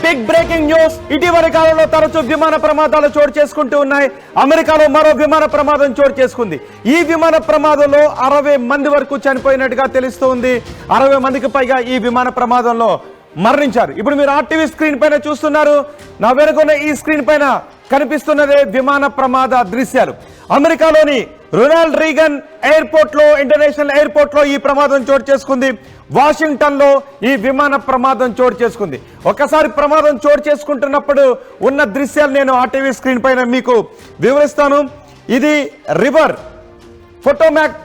Big breaking news. ఇటీవలి కాలంలో తరచూ విమాన ప్రమాదాలు చోటు చేసుకుంటూ ఉన్నాయి. అమెరికాలో మరో విమాన ప్రమాదం చోటు చేసుకుంది. ఈ విమాన ప్రమాదంలో 60 మంది వరకు చనిపోయినట్టుగా తెలుస్తోంది. 60 మందికి పైగా ఈ విమాన ప్రమాదంలో మరణించారు. ఇప్పుడు మీరు ఆర్టీవీ స్క్రీన్ పైన చూస్తున్నారు. నా వెనుకున్న ఈ స్క్రీన్ పైన కనిపిస్తున్నదే విమాన ప్రమాద దృశ్యాలు. అమెరికాలోని రొనాల్డ్ రీగన్ ఎయిర్పోర్ట్ లో, ఇంటర్నేషనల్ ఎయిర్పోర్ట్ లో ఈ ప్రమాదం చోటు చేసుకుంది. వాషింగ్టన్ లో ఈ విమాన ప్రమాదం చోటు చేసుకుంది. ఒక్కసారి ప్రమాదం చోటు చేసుకుంటున్నప్పుడు ఉన్న దృశ్యాలు నేను ఆర్టీవీ స్క్రీన్ పైన మీకు వివరిస్తాను. ఇది రివర్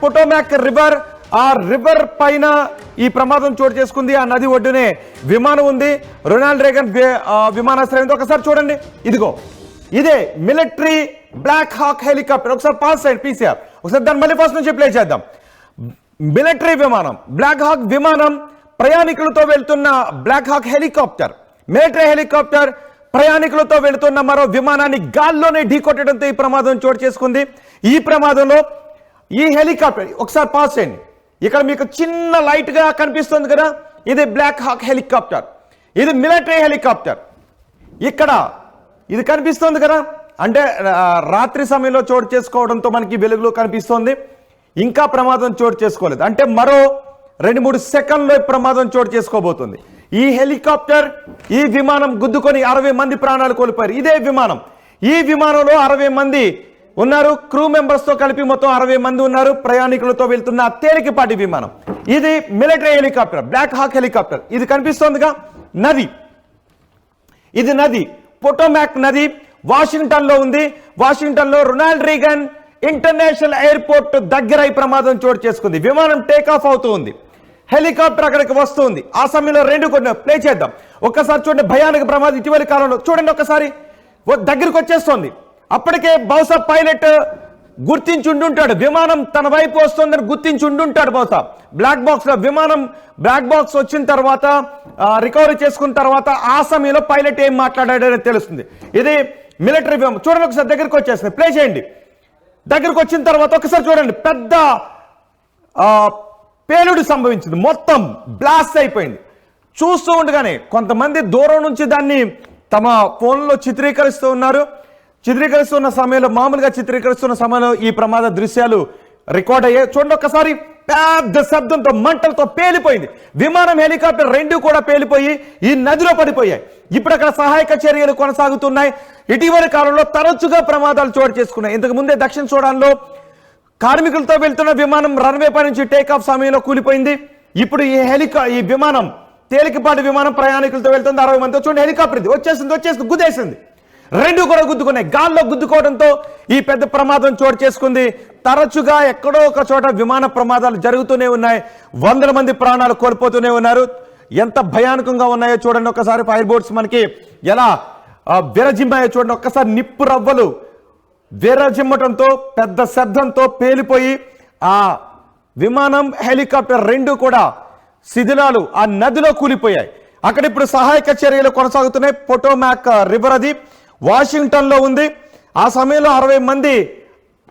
పొటోమాక్ రివర్. ఆ రివర్ పైన ఈ ప్రమాదం చోటు చేసుకుంది. ఆ నది ఒడ్డునే విమానం ఉంది. రొనాల్డ్ రీగన్ విమానాశ్రయం. ఒకసారి చూడండి, ఇదిగో ఇదే మిలిటరీ బ్లాక్ హాక్ హెలికాప్టర్. ఒకసారి పాస్ అయ్యండి పీసీఆర్. ఒకసారి దాన్ని మళ్ళీ ఫస్ట్ నుంచి ప్లే చేద్దాం. మిలిటరీ విమానం, బ్లాక్ హాక్ విమానం, ప్రయాణికులతో వెళ్తున్న Black hack helicopter, military helicopter ప్రయాణికులతో వెళుతున్న మరో విమానాన్ని గాల్లోనే ఢీకొట్టడంతో ఈ ప్రమాదం చోటు చేసుకుంది. ఈ ప్రమాదంలో ఈ హెలికాప్టర్, ఒకసారి పాస్ చేయండి. ఇక్కడ మీకు చిన్న లైట్ గా కనిపిస్తుంది కదా, ఇది బ్లాక్ హాక్ హెలికాప్టర్, ఇది మిలిటరీ హెలికాప్టర్. ఇక్కడ ఇది కనిపిస్తుంది కదా, అంటే రాత్రి సమయంలో చోటు చేసుకోవడంతో మనకి వెలుగులో కనిపిస్తోంది. ఇంకా ప్రమాదం చోటు చేసుకోలేదు, అంటే మరో 2-3 సెకండ్లో ప్రమాదం చోటు చేసుకోబోతుంది. ఈ హెలికాప్టర్, ఈ విమానం గుద్దుకొని 60 మంది ప్రాణాలు కోల్పోయారు. ఇదే విమానం, ఈ విమానంలో 60 మంది ఉన్నారు. క్రూ మెంబర్స్ తో కలిపి మొత్తం 60 మంది ఉన్నారు. ప్రయాణికులతో వెళ్తున్న తేలికపాటి విమానం. ఇది military helicopter, black hack helicopter. ఇది కనిపిస్తోందిగా నది, ఇది నది పొటోమాక్ నది. వాషింగ్టన్ లో ఉంది. వాషింగ్టన్ లో రొనాల్డ్ రీగన్ ఇంటర్నేషనల్ ఎయిర్పోర్ట్ దగ్గర ఈ ప్రమాదం చోటు చేసుకుంది. విమానం టేక్ ఆఫ్ అవుతూ ఉంది, హెలికాప్టర్ అక్కడికి వస్తుంది. ఆ సమయంలో 2 కొన్ని ప్లే చేద్దాం. ఒక్కసారి చూడండి, భయానక ప్రమాదం ఇటీవలి కాలంలో. చూడండి ఒకసారి, దగ్గరికి వచ్చేస్తోంది. అప్పటికే బహుశా పైలట్ గుర్తించి ఉండుంటాడు, విమానం తన వైపు వస్తుందని గుర్తించి ఉండుంటాడు బహుశా. బ్లాక్ బాక్స్ లో విమానం బ్లాక్ బాక్స్ వచ్చిన తర్వాత రికవరీ చేసుకున్న తర్వాత ఆ సమయంలో పైలట్ ఏం మాట్లాడాడని తెలుస్తుంది. ఇది మిలిటరీ విమానం. చూడండి ఒకసారి, దగ్గరికి వచ్చేస్తుంది, ప్లే చేయండి. దగ్గరకు వచ్చిన తర్వాత ఒకసారి చూడండి, పెద్ద పేలుడు సంభవించింది, మొత్తం బ్లాస్ట్ అయిపోయింది. చూస్తూ ఉండగానే కొంతమంది దూరం నుంచి దాన్ని తమ ఫోన్లో చిత్రీకరిస్తున్న సమయంలో, మామూలుగా చిత్రీకరిస్తున్న సమయంలో ఈ ప్రమాద దృశ్యాలు రికార్డ్ అయ్యాయి. చూడండి ఒక్కసారి, పెద్ద శబ్దంతో మంటలతో పేలిపోయింది విమానం, హెలికాప్టర్ 2 కూడా పేలిపోయి ఈ నదిలో పడిపోయాయి. ఇప్పుడు అక్కడ సహాయక చర్యలు కొనసాగుతున్నాయి. ఇటీవలి కాలంలో తరచుగా ప్రమాదాలు చోటు చేసుకున్నాయి. ఇంతకు ముందే దక్షిణ సూడాన్లో కార్మికులతో వెళ్తున్న విమానం రన్వే పై నుంచి టేక్ ఆఫ్ సమయంలో కూలిపోయింది. ఇప్పుడు ఈ విమానం, తేలికపాటి విమానం ప్రయాణికులతో వెళ్తుంది 60 మందితో. చూడండి, హెలికాప్టర్ ఇది వచ్చేసింది, గుద్దేసింది. 2 కూడా గుద్దుకున్నాయి. గాల్లో గుద్దుకోవడంతో ఈ పెద్ద ప్రమాదం చోటు చేసుకుంది. తరచుగా ఎక్కడో ఒక చోట విమాన ప్రమాదాలు జరుగుతూనే ఉన్నాయి. 100 మంది ప్రాణాలు కోల్పోతూనే ఉన్నారు. ఎంత భయానకంగా ఉన్నాయో చూడండి ఒకసారి. ఫైర్ బోట్స్ మనకి ఎలా విరజిమ్మాయో చూడండి ఒక్కసారి. నిప్పు రవ్వలు విరజిమ్మటంతో పెద్ద శబ్దంతో పేలిపోయి ఆ విమానం, హెలికాప్టర్ 2 కూడా శిథిలాలు ఆ నదిలో కూలిపోయాయి. అక్కడ ఇప్పుడు సహాయక చర్యలు కొనసాగుతున్నాయి. పొటోమాక్ రివర్ అది వాషింగ్టన్ లో ఉంది. ఆ సమయంలో 60 మంది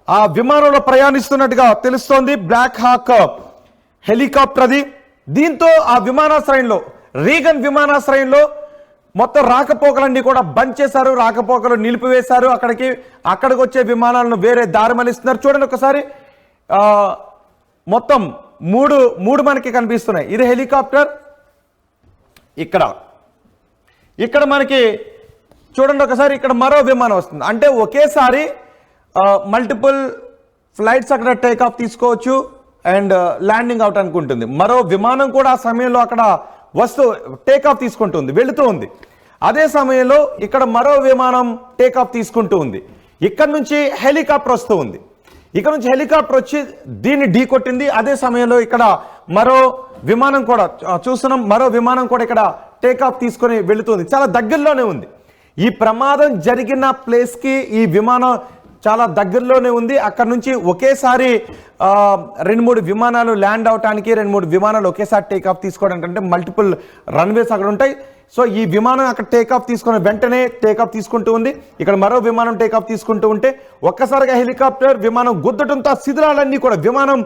ఆ విమానంలో ప్రయాణిస్తున్నట్టుగా తెలుస్తోంది. బ్లాక్ హాక్ హెలికాప్టర్ అది. దీంతో ఆ విమానాశ్రయంలో, రీగన్ విమానాశ్రయంలో మొత్తం రాకపోకలన్నీ కూడా బంద్ చేశారు, రాకపోకలు నిలిపివేశారు. అక్కడికి వచ్చే విమానాలను వేరే దారి మళ్ళిస్తున్నారు. చూడండి ఒకసారి, మొత్తం మూడు మనకి కనిపిస్తున్నాయి. ఇది హెలికాప్టర్. ఇక్కడ మనకి చూడండి ఒకసారి, ఇక్కడ మరో విమానం వస్తుంది. అంటే ఒకేసారి మల్టిపుల్ ఫ్లైట్స్ అక్కడ టేక్ ఆఫ్ తీసుకోవచ్చు అండ్ ల్యాండింగ్ అవుట్ అనుకుంటుంది. మరో విమానం కూడా ఆ సమయంలో అక్కడ టేక్ ఆఫ్ తీసుకుంటుంది, వెళుతూ ఉంది. అదే సమయంలో ఇక్కడ మరో విమానం టేక్ ఆఫ్ తీసుకుంటూ ఉంది. ఇక్కడ నుంచి హెలికాప్టర్ వస్తూ ఉంది. ఇక్కడ నుంచి హెలికాప్టర్ వచ్చి దీన్ని ఢీకొట్టింది. అదే సమయంలో ఇక్కడ మరో విమానం కూడా చూస్తున్నాం. మరో విమానం కూడా ఇక్కడ టేక్ ఆఫ్ తీసుకొని వెళుతుంది. చాలా దగ్గరలోనే ఉంది. ఈ ప్రమాదం జరిగిన ప్లేస్ కి ఈ విమానం చాలా దగ్గరలోనే ఉంది. అక్కడ నుంచి ఒకేసారి 2-3 విమానాలు ల్యాండ్ అవటానికి, 2-3 విమానాలు ఒకేసారి టేక్ ఆఫ్ తీసుకోవడానికి, అంటే మల్టిపుల్ రన్వేస్ అక్కడ ఉంటాయి. సో ఈ విమానం అక్కడ టేక్ ఆఫ్ తీసుకుని వెంటనే టేక్ ఆఫ్ తీసుకుంటూ ఉంది. ఇక్కడ మరో విమానం టేక్ ఆఫ్ తీసుకుంటూ ఉంటే ఒక్కసారిగా హెలికాప్టర్ విమానం గుద్దటంతో శిథిలాలన్నీ కూడా, విమానం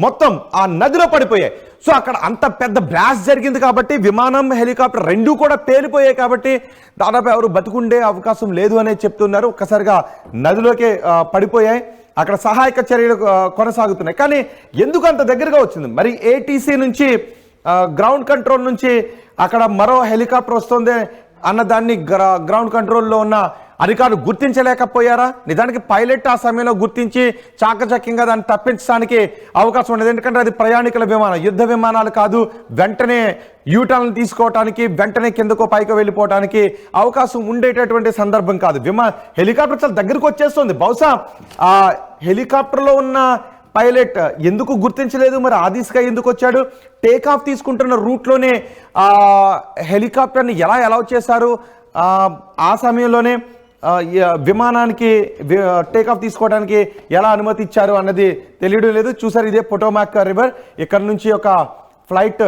మొత్తం ఆ నదిలో పడిపోయాయి. సో అక్కడ అంత పెద్ద బ్లాస్ట్ జరిగింది కాబట్టి విమానం హెలికాప్టర్ రెండూ కూడా పేలిపోయాయి కాబట్టి దాదాపు ఎవరు బతుకుండే అవకాశం లేదు అనేది చెప్తున్నారు. ఒక్కసారిగా నదిలోకి పడిపోయాయి. అక్కడ సహాయక చర్యలు కొనసాగుతున్నాయి. కానీ ఎందుకు అంత దగ్గరగా వచ్చింది? మరి ఏటీసీ నుంచి గ్రౌండ్ కంట్రోల్ నుంచి అక్కడ మరో హెలికాప్టర్ వస్తుంది అన్న దాన్ని గ్రౌండ్ కంట్రోల్లో ఉన్న అధికారులు గుర్తించలేకపోయారా? నిజానికి పైలట్ ఆ సమయంలో గుర్తించి చాకచక్యంగా దాన్ని తప్పించడానికి అవకాశం ఉండదు. ఎందుకంటే అది ప్రయాణికుల విమానం, యుద్ధ విమానాలు కాదు. వెంటనే యూటర్న్ తీసుకోవడానికి, వెంటనే కిందకో పైకి వెళ్ళిపోవడానికి అవకాశం ఉండేటటువంటి సందర్భం కాదు. హెలికాప్టర్ చాలా దగ్గరకు వచ్చేస్తుంది. బహుశా ఆ హెలికాప్టర్లో ఉన్న పైలట్ ఎందుకు గుర్తించలేదు? మరి ఆ దిశగా ఎందుకు వచ్చాడు? టేక్ ఆఫ్ తీసుకుంటున్న రూట్లోనే హెలికాప్టర్ని ఎలా అలౌ చేశారు? ఆ సమయంలోనే విమానానికి టేకాఫ్ తీసుకోవడానికి ఎలా అనుమతి ఇచ్చారు అన్నది తెలియడం లేదు. చూసారు, ఇదే పొటోమాక్ రివర్. ఇక్కడ నుంచి ఒక ఫ్లైట్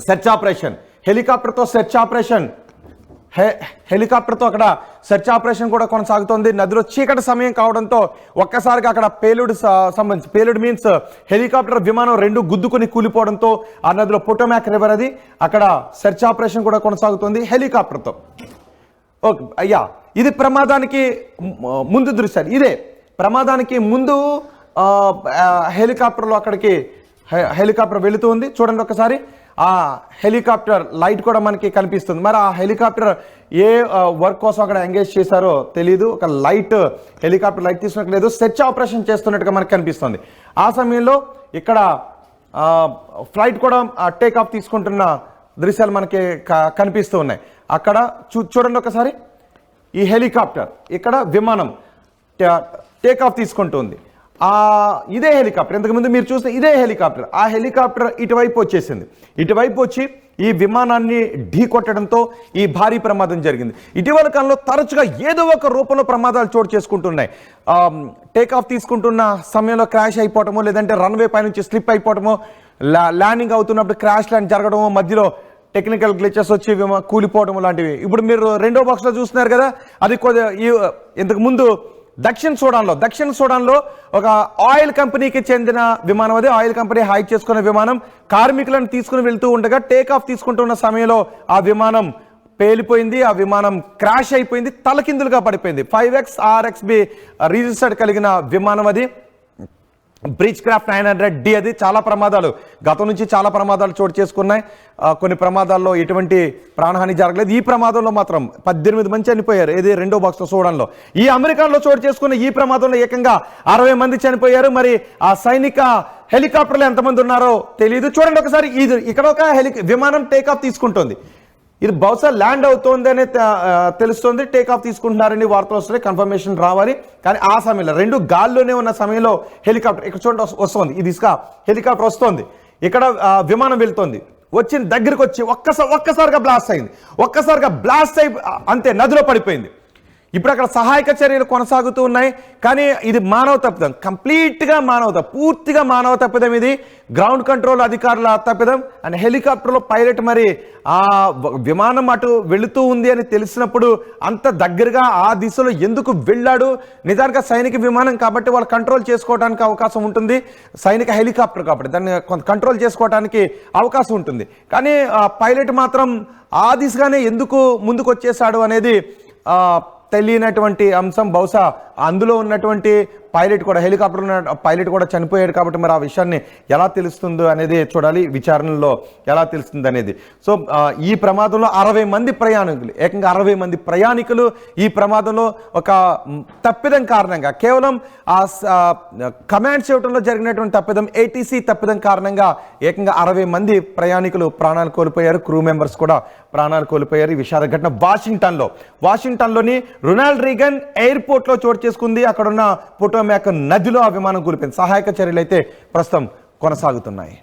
సెర్చ్ ఆపరేషన్, హెలికాప్టర్తో సెర్చ్ ఆపరేషన్, హెలికాప్టర్తో అక్కడ సెర్చ్ ఆపరేషన్ కూడా కొనసాగుతోంది. నదిలో చీకటి సమయం కావడంతో ఒక్కసారిగా అక్కడ పేలుడు సంబంధించి, పేలుడు మీన్స్ హెలికాప్టర్ విమానం రెండు గుద్దుకుని కూలిపోవడంతో ఆ నదిలో పొటోమాక్ రివర్ అది అక్కడ సెర్చ్ ఆపరేషన్ కూడా కొనసాగుతోంది హెలికాప్టర్తో. ఓకే అయ్యా, ఇది ప్రమాదానికి ముందు దృశ్యాలు. ఇదే ప్రమాదానికి ముందు హెలికాప్టర్లో అక్కడికి హెలికాప్టర్ వెళుతూ ఉంది. చూడండి ఒకసారి, ఆ హెలికాప్టర్ లైట్ కూడా మనకి కనిపిస్తుంది. మరి ఆ హెలికాప్టర్ ఏ వర్క్ కోసం అక్కడ ఎంగేజ్ చేశారో తెలియదు. ఒక లైట్, హెలికాప్టర్ లైట్ తీసుకున్నట్లేదు, సెర్చ్ ఆపరేషన్ చేస్తున్నట్టుగా మనకు కనిపిస్తుంది. ఆ సమయంలో ఇక్కడ ఫ్లైట్ కూడా టేక్ ఆఫ్ తీసుకుంటున్న దృశ్యాలు మనకి కనిపిస్తూ ఉన్నాయి. అక్కడ చూడండి ఒకసారి, ఈ హెలికాప్టర్, ఇక్కడ విమానం టేక్ ఆఫ్ తీసుకుంటుంది. ఇదే హెలికాప్టర్, ఇంతకుముందు మీరు చూస్తే ఇదే హెలికాప్టర్. ఆ హెలికాప్టర్ ఇటువైపు వచ్చేసింది. ఇటువైపు వచ్చి ఈ విమానాన్ని ఢీ కొట్టడంతో ఈ భారీ ప్రమాదం జరిగింది. ఇటీవల కాలంలో తరచుగా ఏదో ఒక రూపంలో ప్రమాదాలు చోటు చేసుకుంటున్నాయి. టేక్ ఆఫ్ తీసుకుంటున్న సమయంలో క్రాష్ అయిపోవటమో, లేదంటే రన్వే పై నుంచి స్లిప్ అయిపోవటమో, ల్యాండింగ్ అవుతున్నప్పుడు క్రాష్ ల్యాండ్ జరగడమో, మధ్యలో టెక్నికల్ గ్లిచెస్ వచ్చి కూలిపోవడం లాంటివి. ఇప్పుడు మీరు రెండో బాక్స్లో చూస్తున్నారు కదా, అది ఇంతకు ముందు దక్షిణ సూడాన్లో ఒక ఆయిల్ కంపెనీకి చెందిన విమానం. అది ఆయిల్ కంపెనీ హైక్ చేసుకున్న విమానం కార్మికులను తీసుకుని వెళ్తూ ఉండగా టేక్ ఆఫ్ తీసుకుంటున్న సమయంలో ఆ విమానం పేలిపోయింది. ఆ విమానం క్రాష్ అయిపోయింది, తలకిందులుగా పడిపోయింది. 5X RXB రిజిస్టర్డ్ కలిగిన విమానం అది. బ్రిడ్జ్ క్రాఫ్ట్ 900D అది. చాలా ప్రమాదాలు, గతం నుంచి చాలా ప్రమాదాలు చోటు చేసుకున్నాయి. కొన్ని ప్రమాదాల్లో ఎటువంటి ప్రాణహాని జరగలేదు. ఈ ప్రమాదంలో మాత్రం 18 మంది చనిపోయారు. ఏది రెండో బాక్స్లో చూడంలో. ఈ అమెరికాలో చోటు చేసుకున్న ఈ ప్రమాదంలో ఏకంగా 60 మంది చనిపోయారు. మరి ఆ సైనిక హెలికాప్టర్లు ఎంతమంది ఉన్నారో తెలియదు. చూడండి ఒకసారి, ఇది ఇక్కడ ఒక విమానం టేక్ ఆఫ్ తీసుకుంటుంది. ఇది బహుశా ల్యాండ్ అవుతోంది అని తెలుస్తుంది. టేక్ ఆఫ్ తీసుకుంటున్నారని వార్తలు వస్తున్నాయి, కన్ఫర్మేషన్ రావాలి. కానీ ఆ సమయంలో రెండు గాల్లోనే ఉన్న సమయంలో హెలికాప్టర్ ఇక్కడ చూడండి వస్తుంది. ఇది ఇసుక హెలికాప్టర్ వస్తుంది, ఇక్కడ విమానం వెళ్తుంది. వచ్చిన దగ్గరికి వచ్చి ఒక్కసారిగా బ్లాస్ట్ అయింది. ఒక్కసారిగా బ్లాస్ట్ అయి అంతే నదిలో పడిపోయింది. ఇప్పుడు అక్కడ సహాయక చర్యలు కొనసాగుతూ ఉన్నాయి. కానీ ఇది మానవ తప్పిదం, కంప్లీట్గా పూర్తిగా మానవ తప్పిదం. ఇది గ్రౌండ్ కంట్రోల్ అధికారుల తప్పిదం. అండ్ హెలికాప్టర్లో పైలట్ మరి ఆ విమానం అటు వెళుతూ ఉంది అని తెలిసినప్పుడు అంత దగ్గరగా ఆ దిశలో ఎందుకు వెళ్ళాడు? నిజానికి సైనిక విమానం కాబట్టి వాళ్ళు కంట్రోల్ చేసుకోవడానికి అవకాశం ఉంటుంది. సైనిక హెలికాప్టర్ కాబట్టి దాన్ని కొంత కంట్రోల్ చేసుకోవడానికి అవకాశం ఉంటుంది. కానీ పైలట్ మాత్రం ఆ దిశగానే ఎందుకు ముందుకు వచ్చేసాడు అనేది తెలియనటువంటి అంశం. బహుశా అందులో ఉన్నటువంటి పైలట్ కూడా, హెలికాప్టర్ ఉన్న పైలట్ కూడా చనిపోయాడు కాబట్టి మరి ఆ విషయాన్ని ఎలా తెలుస్తుందో అనేది చూడాలి, విచారణలో ఎలా తెలుస్తుంది అనేది. సో ఈ ప్రమాదంలో 60 మంది ప్రయాణికులు, ఏకంగా 60 మంది ప్రయాణికులు ఈ ప్రమాదంలో ఒక తప్పిదం కారణంగా, కేవలం ఆ కమాండ్స్ ఇవ్వడంలో జరిగినటువంటి తప్పిదం, ఏటీసీ తప్పిదం కారణంగా ఏకంగా 60 మంది ప్రయాణికులు ప్రాణాలు కోల్పోయారు. క్రూ మెంబర్స్ కూడా ప్రాణాలు కోల్పోయారు. ఈ విషాద ఘటన వాషింగ్టన్లోని రొనాల్డ్ రీగన్ ఎయిర్పోర్ట్లో చోటు చేసుకుంది. అక్కడున్న పొటోమాక్ నదిలో ఆ విమానం కూలిపోయింది. సహాయక చర్యలు అయితే ప్రస్తుతం కొనసాగుతున్నాయి.